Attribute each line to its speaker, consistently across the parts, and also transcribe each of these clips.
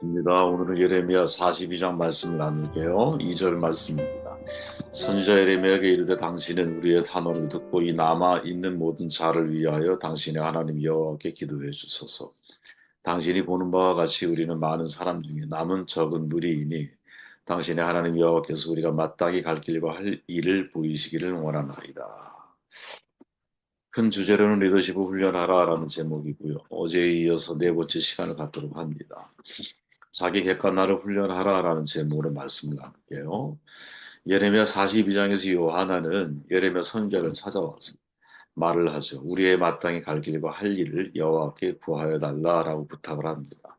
Speaker 1: 입니다. 오늘은 예레미야 42장 말씀을 나눌게요. 2절 말씀입니다. 선지자 예레미야에게 이르되 당신은 우리의 단언을 듣고 이 남아 있는 모든 자를 위하여 당신의 하나님 여호와께 기도해 주소서. 당신이 보는 바와 같이 우리는 많은 사람 중에 남은 적은 무리이니 당신의 하나님 여호와께서 우리가 마땅히 갈 길과 할 일을 보이시기를 원하나이다. 큰 주제로는 리더십을 훈련하라라는 제목이고요. 어제에 이어서 네 번째 시간을 갖도록 합니다. 자기 객관화를 훈련하라라는 제목으로 말씀을 나눌게요. 예레미야 42장에서 요하나는 예레미야 선지자를 찾아와서 말을 하죠. 우리의 마땅히 갈 길과 할 일을 여호와께 구하여 달라라고 부탁을 합니다.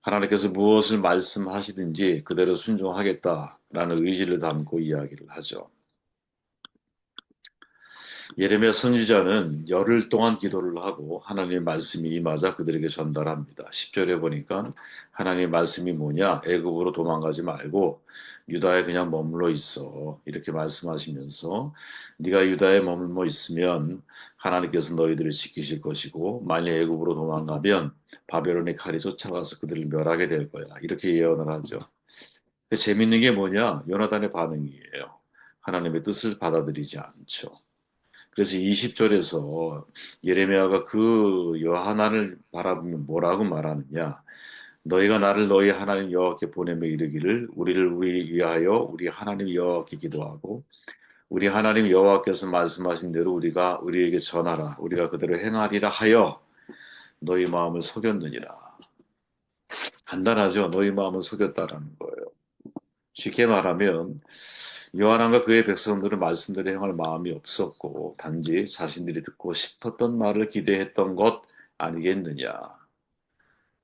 Speaker 1: 하나님께서 무엇을 말씀하시든지 그대로 순종하겠다라는 의지를 담고 이야기를 하죠. 예레미야 선지자는 열흘 동안 기도를 하고 하나님의 말씀이 임하자 그들에게 전달합니다. 10절에 보니까 하나님의 말씀이 뭐냐? 애굽으로 도망가지 말고 유다에 그냥 머물러 있어. 이렇게 말씀하시면서 네가 유다에 머물러 있으면 하나님께서 너희들을 지키실 것이고 만일 애굽으로 도망가면 바벨론의 칼이 쫓아가서 그들을 멸하게 될 거야. 이렇게 예언을 하죠. 재밌는 게 뭐냐? 요나단의 반응이에요. 하나님의 뜻을 받아들이지 않죠. 그래서 20절에서 예레미야가 그 요하나를 바라보면 뭐라고 말하느냐? 너희가 나를 너희 하나님 여호와께 보내며 이르기를 우리를 우리 위하여 우리 하나님 여호와께 기도하고 우리 하나님 여호와께서 말씀하신 대로 우리가 우리에게 전하라 우리가 그대로 행하리라 하여 너희 마음을 속였느니라. 간단하죠. 너희 마음을 속였다라는 거예요. 쉽게 말하면 요한왕과 그의 백성들은 말씀대로 행할 마음이 없었고 단지 자신들이 듣고 싶었던 말을 기대했던 것 아니겠느냐.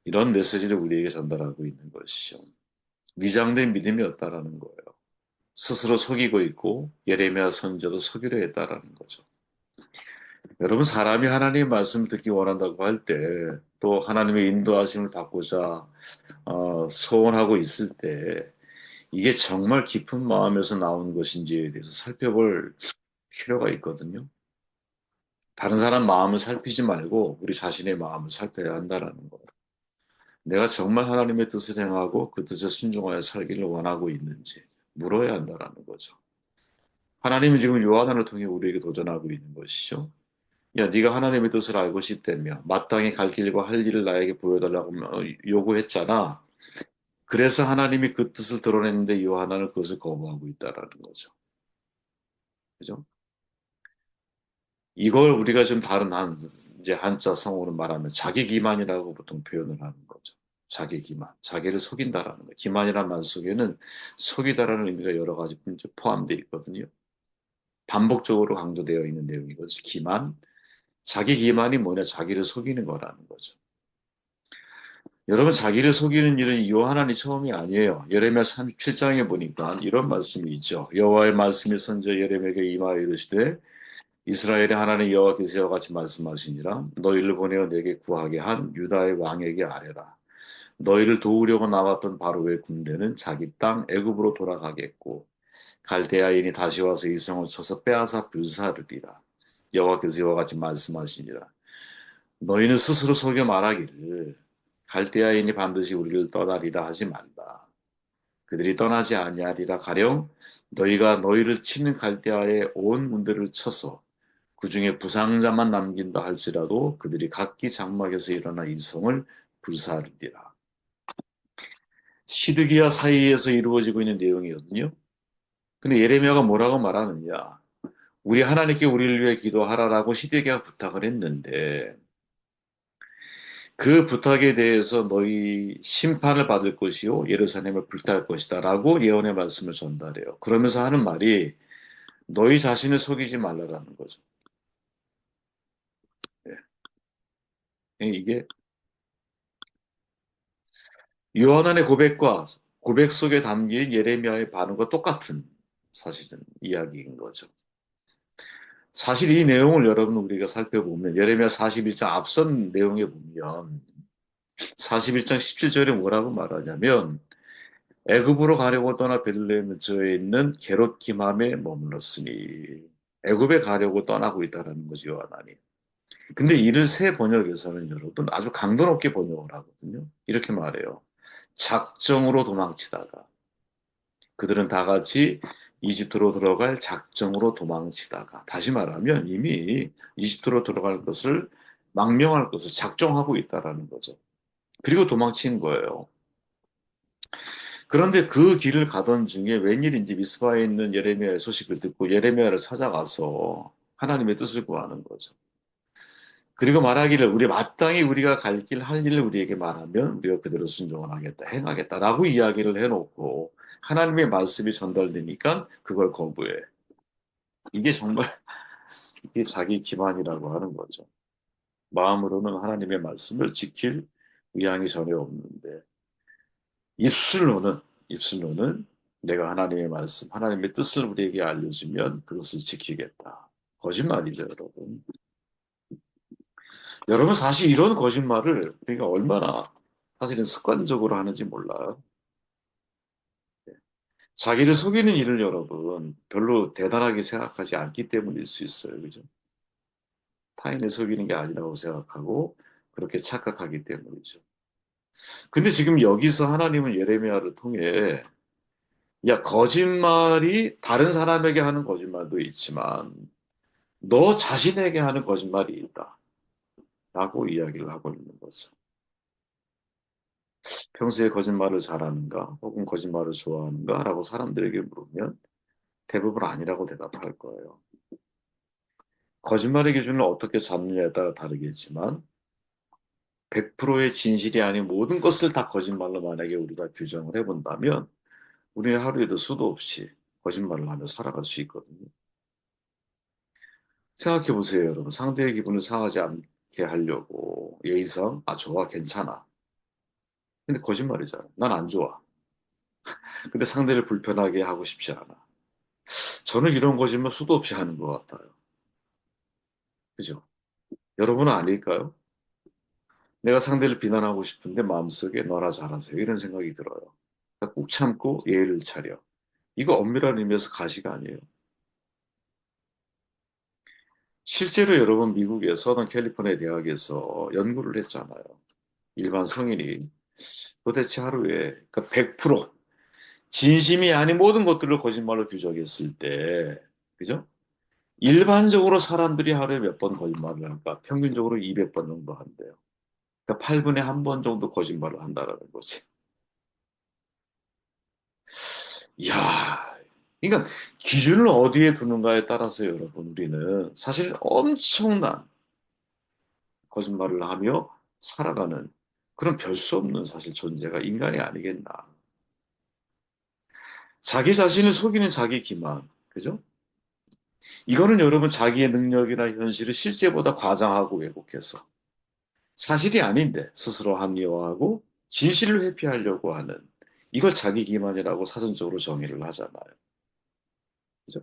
Speaker 1: 이런 메시지를 우리에게 전달하고 있는 것이죠. 위장된 믿음이었다라는 거예요. 스스로 속이고 있고 예레미야 선지자도 속이려 했다라는 거죠. 여러분 사람이 하나님의 말씀을 듣기 원한다고 할 때 또 하나님의 인도하심을 받고자 소원하고 있을 때 이게 정말 깊은 마음에서 나오는 것인지에 대해서 살펴볼 필요가 있거든요. 다른 사람 마음을 살피지 말고 우리 자신의 마음을 살펴야 한다는 거예요. 내가 정말 하나님의 뜻을 행하고 그 뜻에 순종하여 살기를 원하고 있는지 물어야 한다는 거죠. 하나님은 지금 요한을 통해 우리에게 도전하고 있는 것이죠. 야, 네가 하나님의 뜻을 알고 싶다며 마땅히 갈 길과 할 일을 나에게 보여달라고 요구했잖아. 그래서 하나님이 그 뜻을 드러냈는데 요한은 그것을 거부하고 있다라는 거죠. 그죠? 이걸 우리가 좀 다른 이제 한자 성어로 말하면 자기 기만이라고 보통 표현을 하는 거죠. 자기 기만, 자기를 속인다라는 거. 기만이라는 말 속에는 속이다라는 의미가 여러 가지 포함되어 있거든요. 반복적으로 강조되어 있는 내용이거든요. 기만, 자기 기만이 뭐냐? 자기를 속이는 거라는 거죠. 여러분, 자기를 속이는 일은 요한안이 처음이 아니에요. 예레미야 37장에 보니까 이런 말씀이 있죠. 여호와의 말씀이 선지자 예레미야에게 임하여 이르시되 이스라엘의 하나님 여호와께서 이와 같이 말씀하시니라 너희를 보내어 내게 구하게 한 유다의 왕에게 아뢰라 너희를 도우려고 나왔던 바로의 군대는 자기 땅 애굽으로 돌아가겠고 갈대아인이 다시 와서 이 성을 쳐서 빼앗아 불사르리라 여호와께서 이와 같이 말씀하시니라 너희는 스스로 속여 말하기를 갈대아인이 반드시 우리를 떠나리라 하지 말라 그들이 떠나지 아니하리라 가령 너희가 너희를 치는 갈대아의 온 문들을 쳐서 그 중에 부상자만 남긴다 할지라도 그들이 각기 장막에서 일어나 이 성을 불사르리라. 시드기야 사이에서 이루어지고 있는 내용이거든요. 근데 예레미야가 뭐라고 말하느냐? 우리 하나님께 우리를 위해 기도하라라고 시드기야가 부탁을 했는데 그 부탁에 대해서 너희 심판을 받을 것이요 예루살렘을 불탈 것이다라고 예언의 말씀을 전달해요. 그러면서 하는 말이 너희 자신을 속이지 말라라는 거죠. 이게 요한의 고백과 고백 속에 담긴 예레미야의 반응과 똑같은 사실은 이야기인 거죠. 사실 이 내용을 여러분 우리가 살펴보면 예레미야 41장 앞선 내용에 보면 41장 17절에 뭐라고 말하냐면 애굽으로 가려고 떠나 베들레헴에 있는 게롯 기맘에 머물렀으니 애굽에 가려고 떠나고 있다는 거죠 요한이. 근데 이를 새 번역에서는 여러분 아주 강도 높게 번역을 하거든요. 이렇게 말해요. 작정으로 도망치다가 그들은 다 같이 이집트로 들어갈 작정으로 도망치다가 다시 말하면 이미 이집트로 들어갈 것을 망명할 것을 작정하고 있다라는 거죠. 그리고 도망친 거예요. 그런데 그 길을 가던 중에 웬일인지 미스바에 있는 예레미야의 소식을 듣고 예레미야를 찾아가서 하나님의 뜻을 구하는 거죠. 그리고 말하기를 우리 마땅히 우리가 갈 길 할 일을 우리에게 말하면 우리가 그대로 순종을 하겠다, 행하겠다라고 이야기를 해놓고 하나님의 말씀이 전달되니까 그걸 거부해. 이게 정말 이게 자기 기만이라고 하는 거죠. 마음으로는 하나님의 말씀을 지킬 의향이 전혀 없는데 입술로는 입술로는 내가 하나님의 말씀, 하나님의 뜻을 우리에게 알려주면 그것을 지키겠다. 거짓말이죠, 여러분. 여러분 사실 이런 거짓말을 우리가 얼마나 사실은 습관적으로 하는지 몰라요. 자기를 속이는 일을 여러분 별로 대단하게 생각하지 않기 때문일 수 있어요. 그죠? 타인을 속이는 게 아니라고 생각하고 그렇게 착각하기 때문이죠. 근데 지금 여기서 하나님은 예레미야를 통해 야, 거짓말이 다른 사람에게 하는 거짓말도 있지만 너 자신에게 하는 거짓말이 있다. 라고 이야기를 하고 있는 거죠. 평소에 거짓말을 잘하는가 혹은 거짓말을 좋아하는가 라고 사람들에게 물으면 대부분 아니라고 대답할 거예요. 거짓말의 기준을 어떻게 잡느냐에 따라 다르겠지만 100%의 진실이 아닌 모든 것을 다 거짓말로 만약에 우리가 규정을 해본다면 우리는 하루에도 수도 없이 거짓말을 하며 살아갈 수 있거든요. 생각해 보세요, 여러분. 상대의 기분을 상하지 않게 하려고 예의상, 아, 좋아, 괜찮아. 근데 거짓말이잖아. 난 안 좋아. 근데 상대를 불편하게 하고 싶지 않아. 저는 이런 거짓말 수도 없이 하는 것 같아요. 그죠? 여러분은 아닐까요? 내가 상대를 비난하고 싶은데 마음속에 너나 잘하세요. 이런 생각이 들어요. 그러니까 꾹 참고 예의를 차려. 이거 엄밀한 의미에서 가시가 아니에요. 실제로 여러분 미국의 서던 캘리포니아 대학에서 연구를 했잖아요. 일반 성인이 도대체 하루에 그러니까 100% 진심이 아닌 모든 것들을 거짓말로 규정했을 때, 그죠? 일반적으로 사람들이 하루에 몇 번 거짓말을 할까? 평균적으로 200번 정도 한대요. 그러니까 8분에 한 번 정도 거짓말을 한다라는 거지. 이야, 그러니까 기준을 어디에 두는가에 따라서 여러분 우리는 사실 엄청난 거짓말을 하며 살아가는 그런 별 수 없는 사실 존재가 인간이 아니겠나. 자기 자신을 속이는 자기 기만, 그죠? 이거는 여러분 자기의 능력이나 현실을 실제보다 과장하고 왜곡해서 사실이 아닌데 스스로 합리화하고 진실을 회피하려고 하는 이걸 자기 기만이라고 사전적으로 정의를 하잖아요. 그죠?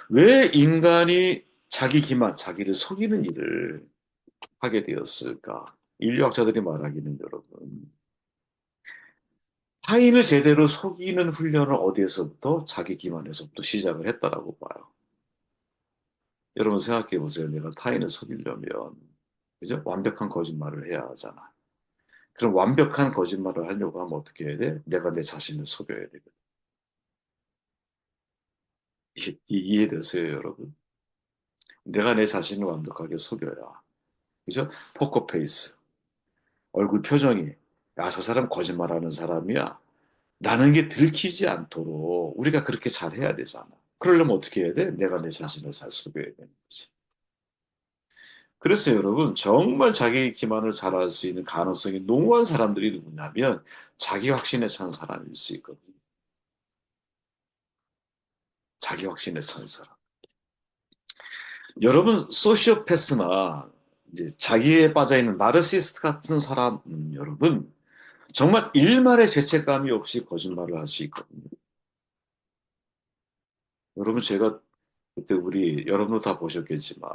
Speaker 1: 왜 인간이 자기 기만, 자기를 속이는 일을 하게 되었을까? 인류학자들이 말하기는 여러분, 타인을 제대로 속이는 훈련을 어디에서부터 자기 기만에서부터 시작을 했다라고 봐요. 여러분 생각해 보세요. 내가 타인을 속이려면, 그죠? 완벽한 거짓말을 해야 하잖아. 그럼 완벽한 거짓말을 하려고 하면 어떻게 해야 돼? 내가 내 자신을 속여야 되거든. 이해되세요, 여러분? 내가 내 자신을 완벽하게 속여야. 그죠? 포커페이스. 얼굴 표정이, 야, 저 사람 거짓말하는 사람이야. 라는 게 들키지 않도록 우리가 그렇게 잘 해야 되잖아. 그러려면 어떻게 해야 돼? 내가 내 자신을 잘 속여야 되는 거지. 그래서 여러분, 정말 자기 기만을 잘할 수 있는 가능성이 농후한 사람들이 누구냐면 자기 확신에 찬 사람일 수 있거든요. 자기 확신에 찬 사람. 여러분, 소시오패스나 이제 자기에 빠져 있는 나르시스트 같은 사람, 여러분, 정말 일말의 죄책감이 없이 거짓말을 할 수 있거든요. 여러분, 제가 그때 우리 여러분도 다 보셨겠지만,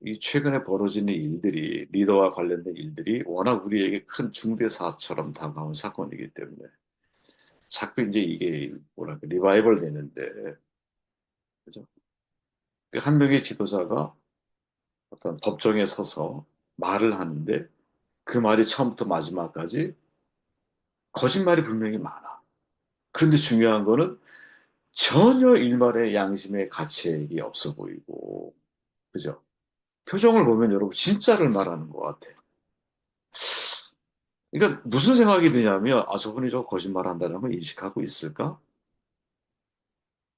Speaker 1: 이 최근에 벌어지는 일들이, 리더와 관련된 일들이 워낙 우리에게 큰 중대사처럼 다가온 사건이기 때문에 자꾸 이제 이게 뭐랄까, 리바이벌 되는데, 그죠? 한 명의 지도자가 어떤 법정에 서서 말을 하는데 그 말이 처음부터 마지막까지 거짓말이 분명히 많아. 그런데 중요한 거는 전혀 일말의 양심의 가책이 없어 보이고, 그죠? 표정을 보면 여러분 진짜를 말하는 것 같아. 그러니까 무슨 생각이 드냐면, 아, 저분이 저 거짓말 한다는 걸 인식하고 있을까?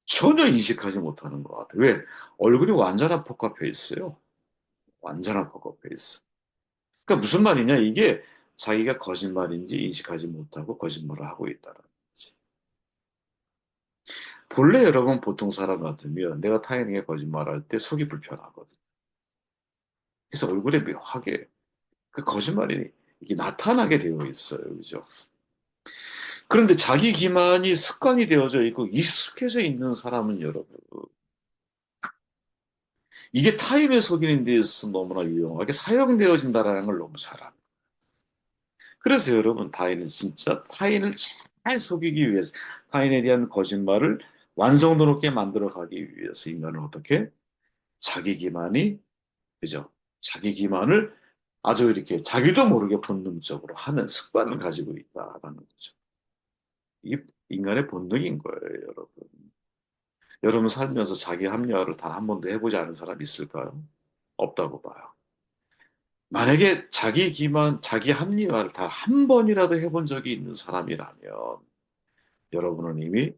Speaker 1: 전혀 인식하지 못하는 것 같아. 왜? 얼굴이 완전한 포커페이스요. 완전한 포커페이스. 그러니까 무슨 말이냐? 이게 자기가 거짓말인지 인식하지 못하고 거짓말을 하고 있다는 거지. 본래 여러분 보통 사람 같으면 내가 타인에게 거짓말할 때 속이 불편하거든. 그래서 얼굴에 묘하게 그 거짓말이 이게 나타나게 되어 있어요. 그죠? 그런데 자기 기만이 습관이 되어져 있고 익숙해져 있는 사람은 여러분, 이게 타인을 속이는 데 있어서 너무나 유용하게 사용되어진다라는 걸 너무 잘 압니다. 그래서 여러분, 타인은 진짜 타인을 잘 속이기 위해서, 타인에 대한 거짓말을 완성도 높게 만들어 가기 위해서 인간은 어떻게? 자기 기만이, 그죠? 자기 기만을 아주 이렇게 자기도 모르게 본능적으로 하는 습관을 가지고 있다라는 거죠. 이게 인간의 본능인 거예요, 여러분. 여러분 살면서 자기 합리화를 단 한 번도 해보지 않은 사람 있을까요? 없다고 봐요. 만약에 자기 기만, 자기 합리화를 단 한 번이라도 해본 적이 있는 사람이라면 여러분은 이미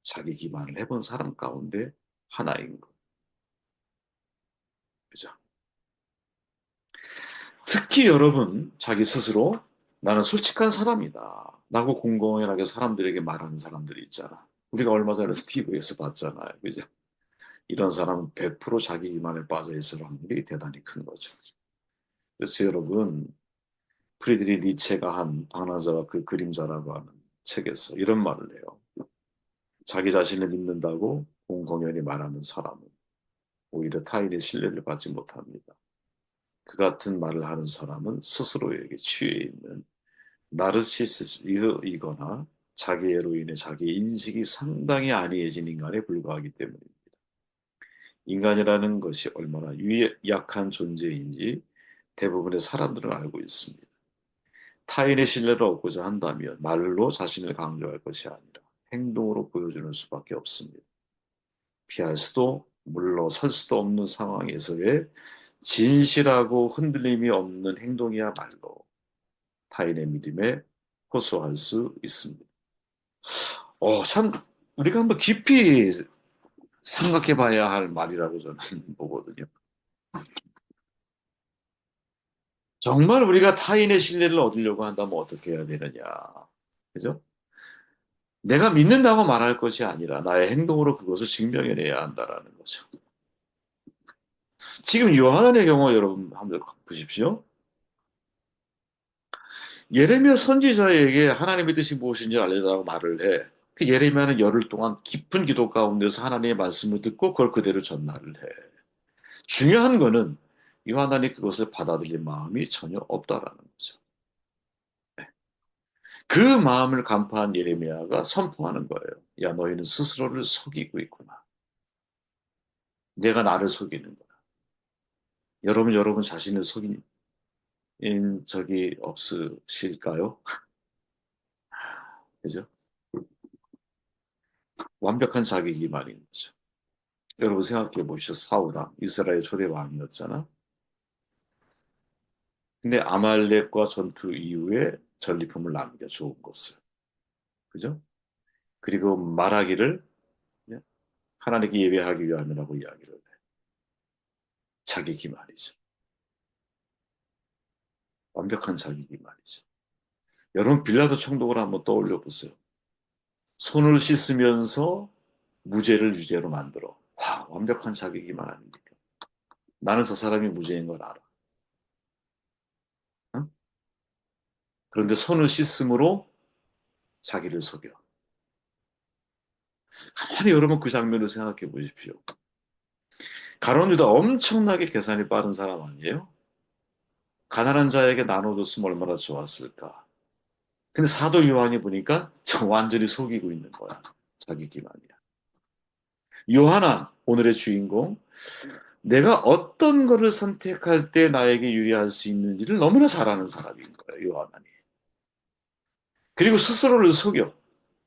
Speaker 1: 자기 기만을 해본 사람 가운데 하나인 거. 그죠? 특히 여러분 자기 스스로 나는 솔직한 사람이다 라고 공공연하게 사람들에게 말하는 사람들이 있잖아. 우리가 얼마 전에 TV에서 봤잖아요. 그죠? 이런 사람은 100% 자기 기만에 빠져 있을 확률이 대단히 큰 거죠. 그래서 여러분, 프리드리 니체가 한 방랑자와 그 그림자라고 하는 책에서 이런 말을 해요. 자기 자신을 믿는다고 공공연히 말하는 사람은 오히려 타인의 신뢰를 받지 못합니다. 그 같은 말을 하는 사람은 스스로에게 취해 있는 나르시시스이거나 자기애로 인해 자기 인식이 상당히 안이해진 인간에 불과하기 때문입니다. 인간이라는 것이 얼마나 약한 존재인지 대부분의 사람들은 알고 있습니다. 타인의 신뢰를 얻고자 한다면 말로 자신을 강조할 것이 아니라 행동으로 보여주는 수밖에 없습니다. 피할 수도 물러설 수도 없는 상황에서의 진실하고 흔들림이 없는 행동이야말로 타인의 믿음에 호소할 수 있습니다. 참 우리가 한번 깊이 생각해 봐야 할 말이라고 저는 보거든요. 정말 우리가 타인의 신뢰를 얻으려고 한다면 어떻게 해야 되느냐. 그죠? 내가 믿는다고 말할 것이 아니라 나의 행동으로 그것을 증명해내야 한다라는 거죠. 지금 요한의 경우 여러분 한번 보십시오. 예레미야 선지자에게 하나님의 뜻이 무엇인지 알려달라고 말을 해. 그 예레미야는 열흘 동안 깊은 기도 가운데서 하나님의 말씀을 듣고 그걸 그대로 전달을 해. 중요한 거는 요한이 그것을 받아들일 마음이 전혀 없다라는 거죠. 그 마음을 간파한 예레미야가 선포하는 거예요. 야, 너희는 스스로를 속이고 있구나. 내가 나를 속이는 거야. 여러분 자신을 속인 적이 없으실까요? 그죠? 완벽한 자기 기만인 거죠. 여러분 생각해 보시죠. 사울왕, 이스라엘 초대 왕이었잖아. 근데 아말렉과 전투 이후에 전리품을 남겨 주온 것을. 그죠? 그리고 말하기를 하나님께 예배하기 위함이라고 이야기를 해. 자기 기만이죠. 완벽한 자기 기만이죠. 여러분 빌라도 총독을 한번 떠올려 보세요. 손을 씻으면서 무죄를 유죄로 만들어. 와, 완벽한 자기 기만 아닙니까? 나는 저 사람이 무죄인 걸 알아. 응? 그런데 손을 씻음으로 자기를 속여. 가만히 여러분 그 장면을 생각해 보십시오. 가룟 유다 엄청나게 계산이 빠른 사람 아니에요? 가난한 자에게 나눠줬으면 얼마나 좋았을까. 근데 사도 요한이 보니까 저 완전히 속이고 있는 거야. 자기 기만이야. 요한은 오늘의 주인공, 내가 어떤 거를 선택할 때 나에게 유리할 수 있는지를 너무나 잘 아는 사람인 거예요. 요한이. 그리고 스스로를 속여.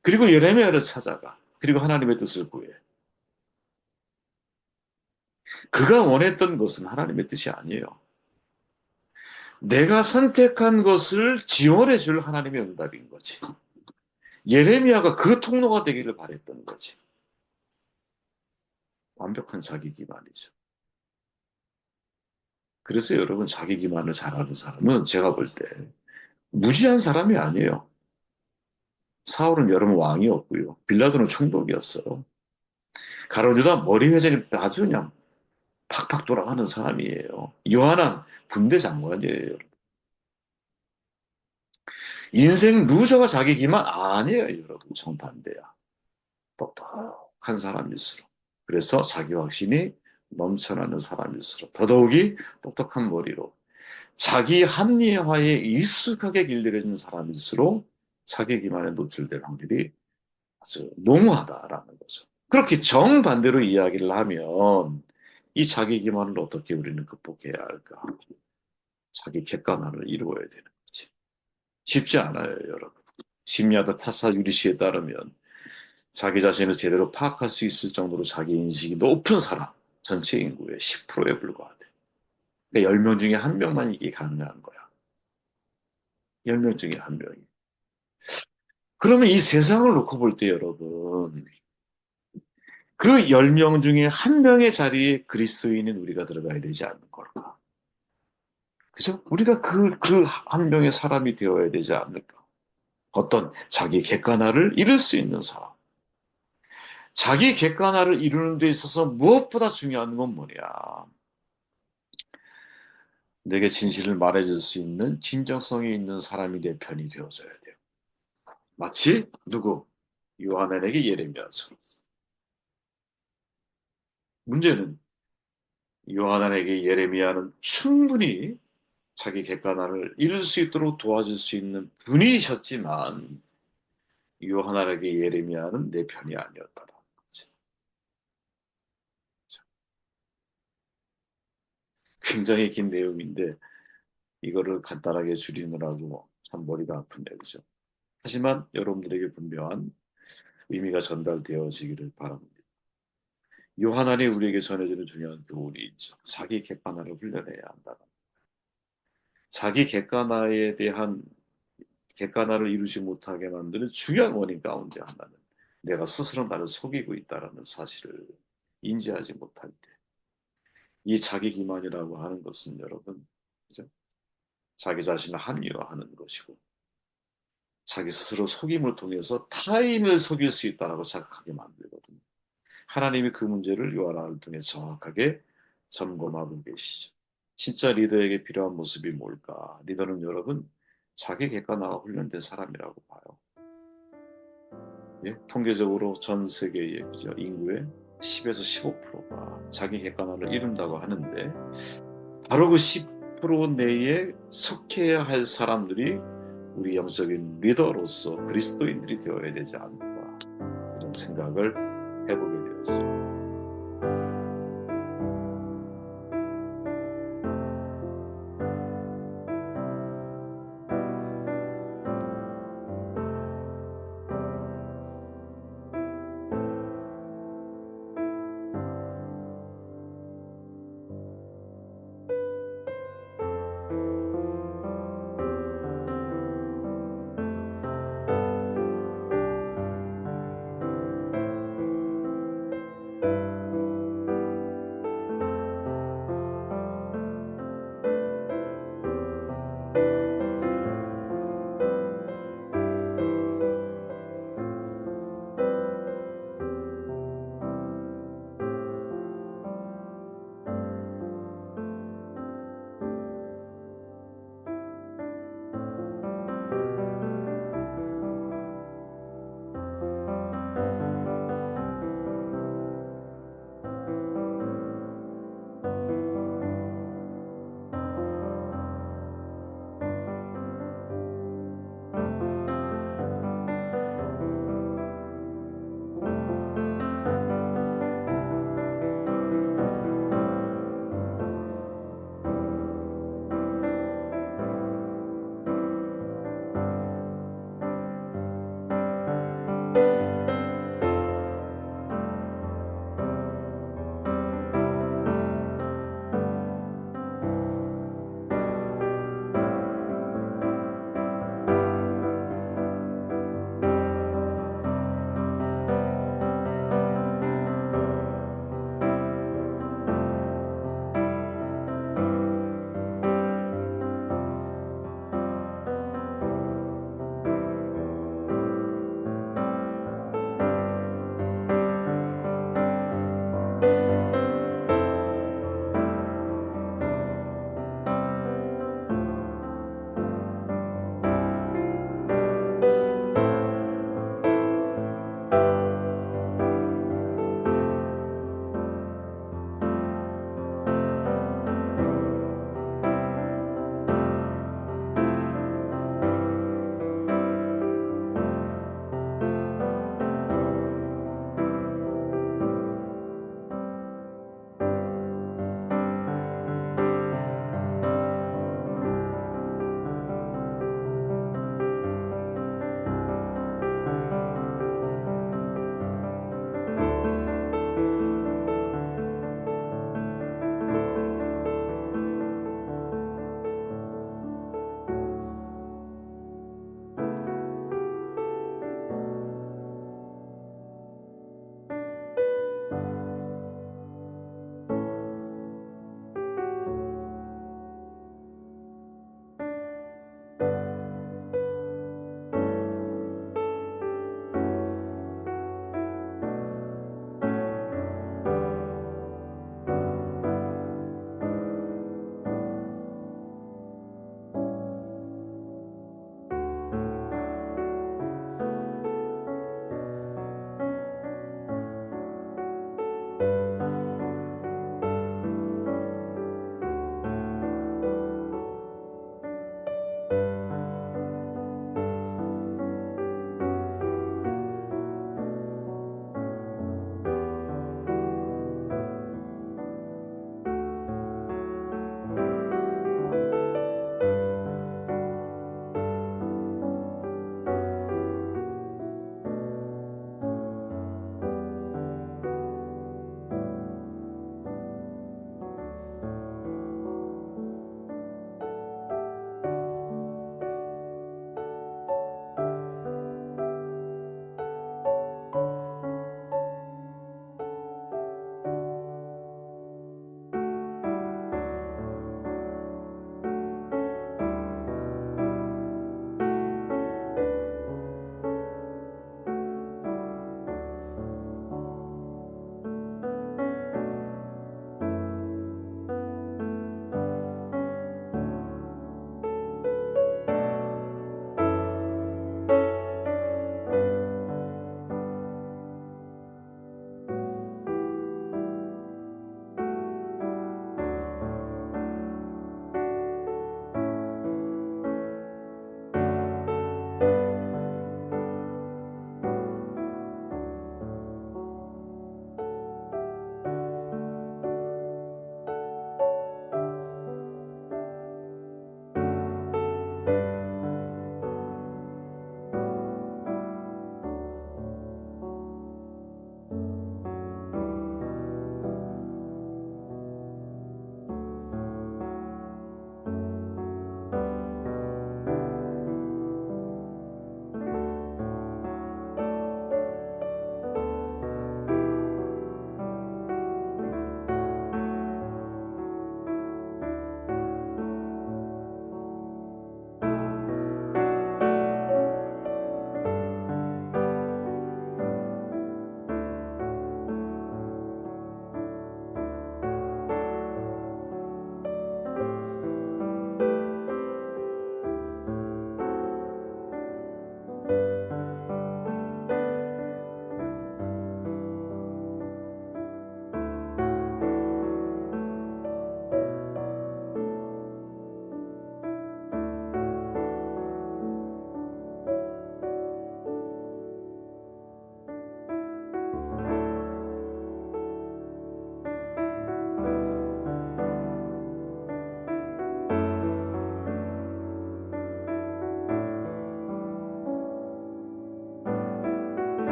Speaker 1: 그리고 예레미야를 찾아가. 그리고 하나님의 뜻을 구해. 그가 원했던 것은 하나님의 뜻이 아니에요. 내가 선택한 것을 지원해 줄 하나님의 응답인 거지. 예레미야가 그 통로가 되기를 바랬던 거지. 완벽한 자기 기만이죠. 그래서 여러분 자기 기만을 잘하는 사람은 제가 볼 때 무지한 사람이 아니에요. 사울은 여러분 왕이었고요. 빌라도는 총독이었어요. 가룟유다 머리 회전이 아주 그냥 팍팍 돌아가는 사람이에요. 요한은 군대 장관이에요. 인생 루저가 자기 기만 아니에요, 여러분. 정반대야. 똑똑한 사람일수록. 그래서 자기 확신이 넘쳐나는 사람일수록 더더욱이 똑똑한 머리로 자기 합리화에 익숙하게 길들여진 사람일수록 자기 기만에 노출될 확률이 아주 농후하다라는 거죠. 그렇게 정반대로 이야기를 하면 이 자기 기만을 어떻게 우리는 극복해야 할까? 자기 객관화를 이루어야 되는 거지. 쉽지 않아요, 여러분. 심리학자 타사 유리시에 따르면 자기 자신을 제대로 파악할 수 있을 정도로 자기 인식이 높은 사람, 전체 인구의 10%에 불과하대. 그러니까 10명 중에 한 명만 이게 가능한 거야. 10명 중에 한 명이. 그러면 이 세상을 놓고 볼 때 여러분, 그 10명 중에 한 명의 자리에 그리스도인인 우리가 들어가야 되지 않는 걸까? 그죠? 우리가 그 한 명의 사람이 되어야 되지 않을까? 어떤 자기 객관화를 이룰 수 있는 사람. 자기 객관화를 이루는 데 있어서 무엇보다 중요한 건 뭐냐? 내게 진실을 말해줄 수 있는 진정성이 있는 사람이 내 편이 되어줘야 돼요. 마치 누구? 요한에게 예레미야처럼. 문제는 요한에게 예레미야는 충분히 자기 객관화를 이룰 수 있도록 도와줄 수 있는 분이셨지만 요한에게 예레미야는 내 편이 아니었다는 거지. 굉장히 긴 내용인데 이거를 간단하게 줄이느라고 참 머리가 아픈데 그죠? 하지만 여러분들에게 분명한 의미가 전달되어지기를 바랍니다. 요한 안에 우리에게 전해주는 중요한 교훈이 있죠. 자기 객관화를 훈련해야 한다. 자기 객관화에 대한 객관화를 이루지 못하게 만드는 중요한 원인 가운데 하나는 내가 스스로 나를 속이고 있다는 사실을 인지하지 못할 때. 이 자기 기만이라고 하는 것은 여러분, 그죠? 자기 자신을 합리화하는 것이고, 자기 스스로 속임을 통해서 타인을 속일 수 있다고 생각하게 만들거든요. 하나님이 그 문제를 요한을 통해 정확하게 점검하고 계시죠. 진짜 리더에게 필요한 모습이 뭘까? 리더는 여러분, 자기 객관화가 훈련된 사람이라고 봐요. 예? 통계적으로 전 세계의 그죠? 인구의 10에서 15%가 자기 객관화를 이룬다고 하는데 바로 그 10% 내에 속해야 할 사람들이 우리 영적인 리더로서 그리스도인들이 되어야 되지 않을까 그런 생각을 해보게 되었습니다.